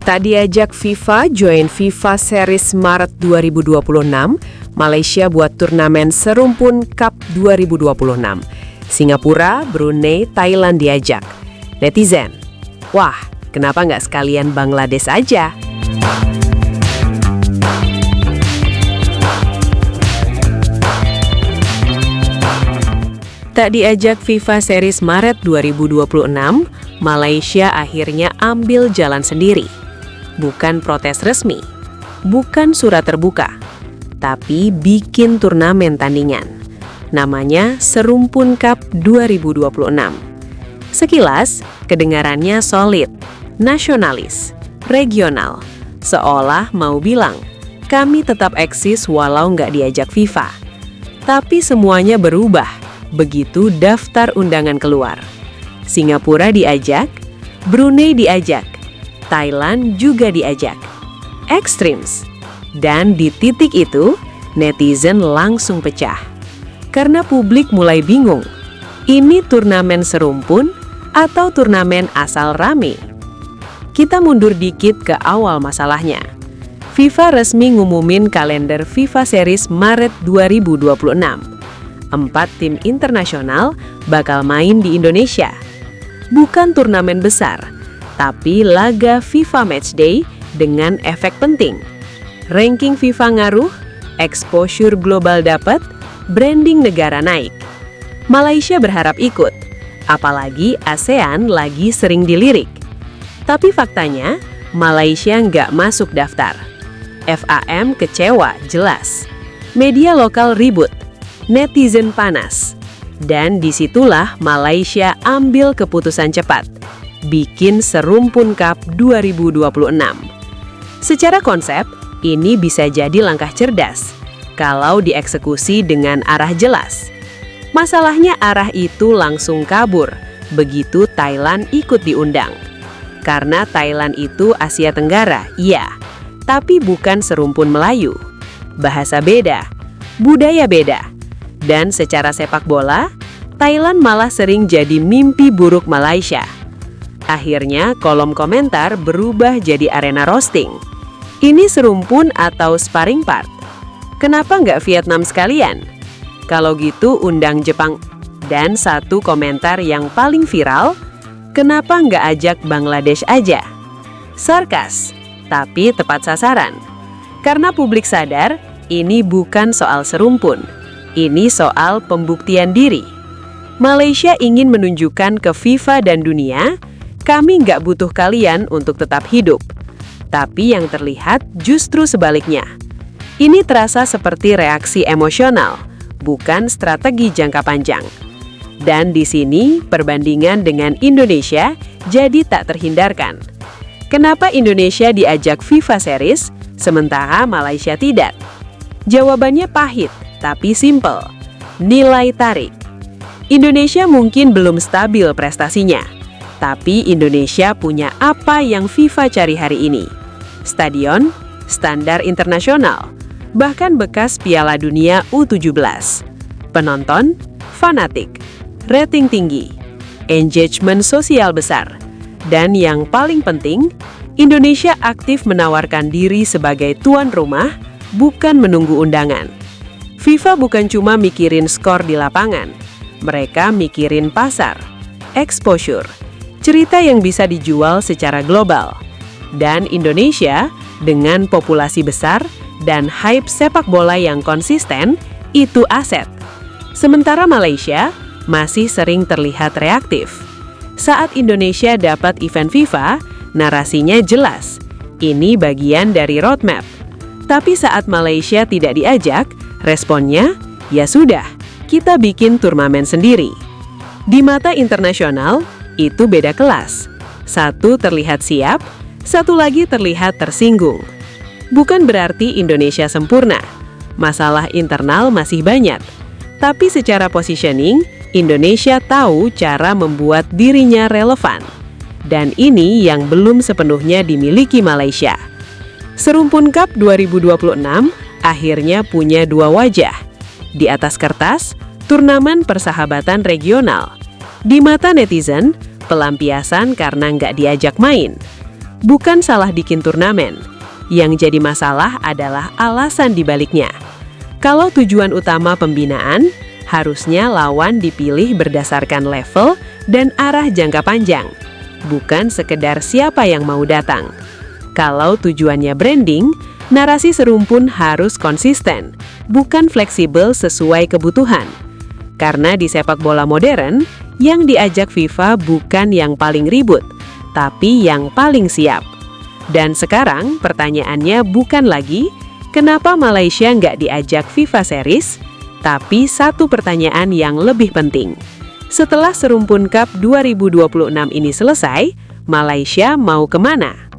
Tak diajak FIFA join FIFA Series Maret 2026, Malaysia buat turnamen Serumpun Cup 2026. Singapura, Brunei, Thailand diajak. Netizen, wah, kenapa nggak sekalian Bangladesh aja? Tak diajak FIFA Series Maret 2026, Malaysia akhirnya ambil jalan sendiri. Bukan protes resmi, bukan surat terbuka, tapi bikin turnamen tandingan. Namanya Serumpun Cup 2026. Sekilas, kedengarannya solid, nasionalis, regional. Seolah mau bilang, kami tetap eksis walau nggak diajak FIFA. Tapi semuanya berubah begitu daftar undangan keluar. Singapura diajak, Brunei diajak, Thailand juga diajak. Extremes. Dan di titik itu, netizen langsung pecah. Karena publik mulai bingung, ini turnamen serumpun atau turnamen asal rame? Kita mundur dikit ke awal masalahnya. FIFA resmi ngumumin kalender FIFA Series Maret 2026. 4 tim internasional bakal main di Indonesia. Bukan turnamen besar, tapi laga FIFA Matchday dengan efek penting. Ranking FIFA ngaruh, exposure global dapat, branding negara naik. Malaysia berharap ikut, apalagi ASEAN lagi sering dilirik. Tapi faktanya, Malaysia nggak masuk daftar. FAM kecewa jelas. Media lokal ribut, netizen panas. Dan disitulah Malaysia ambil keputusan cepat, bikin Serumpun Cup 2026. Secara konsep, ini bisa jadi langkah cerdas kalau dieksekusi dengan arah jelas. Masalahnya arah itu langsung kabur begitu Thailand ikut diundang. Karena Thailand itu Asia Tenggara, iya, tapi bukan serumpun Melayu. Bahasa beda, budaya beda. Dan secara sepak bola, Thailand malah sering jadi mimpi buruk Malaysia. Akhirnya kolom komentar berubah jadi arena roasting. Ini serumpun atau sparring part? Kenapa nggak Vietnam sekalian? Kalau gitu undang Jepang. Dan satu komentar yang paling viral, kenapa nggak ajak Bangladesh aja? Sarkas, tapi tepat sasaran. Karena publik sadar, ini bukan soal serumpun. Ini soal pembuktian diri. Malaysia ingin menunjukkan ke FIFA dan dunia, kami nggak butuh kalian untuk tetap hidup. Tapi yang terlihat justru sebaliknya. Ini terasa seperti reaksi emosional, bukan strategi jangka panjang. Dan di sini, perbandingan dengan Indonesia jadi tak terhindarkan. Kenapa Indonesia diajak FIFA Series, sementara Malaysia tidak? Jawabannya pahit, tapi simple. Nilai tarik. Indonesia mungkin belum stabil prestasinya, tapi Indonesia punya apa yang FIFA cari hari ini. Stadion, standar internasional, bahkan bekas Piala Dunia U17. Penonton, fanatik, rating tinggi, engagement sosial besar. Dan yang paling penting, Indonesia aktif menawarkan diri sebagai tuan rumah, bukan menunggu undangan. FIFA bukan cuma mikirin skor di lapangan, mereka mikirin pasar, exposure, cerita yang bisa dijual secara global. Dan Indonesia, dengan populasi besar dan hype sepak bola yang konsisten, itu aset. Sementara Malaysia masih sering terlihat reaktif. Saat Indonesia dapat event FIFA, narasinya jelas, ini bagian dari roadmap. Tapi saat Malaysia tidak diajak, responnya, ya sudah, kita bikin turnamen sendiri. Di mata internasional, itu beda kelas. Satu terlihat siap, satu lagi terlihat tersinggung. Bukan berarti Indonesia sempurna. Masalah internal masih banyak. Tapi secara positioning, Indonesia tahu cara membuat dirinya relevan. Dan ini yang belum sepenuhnya dimiliki Malaysia. Serumpun Cup 2026 akhirnya punya dua wajah. Di atas kertas, turnamen persahabatan regional. Di mata netizen, pelampiasan karena nggak diajak main. bukan salah bikin turnamen. Yang jadi masalah adalah alasan dibaliknya. Kalau tujuan utama pembinaan, harusnya lawan dipilih berdasarkan level dan arah jangka panjang, bukan sekedar siapa yang mau datang. Kalau tujuannya branding, narasi serumpun harus konsisten, bukan fleksibel sesuai kebutuhan. Karena di sepak bola modern, yang diajak FIFA bukan yang paling ribut, tapi yang paling siap. Dan sekarang pertanyaannya bukan lagi, kenapa Malaysia nggak diajak FIFA Series? Tapi satu pertanyaan yang lebih penting. Setelah Serumpun Cup 2026 ini selesai, Malaysia mau kemana?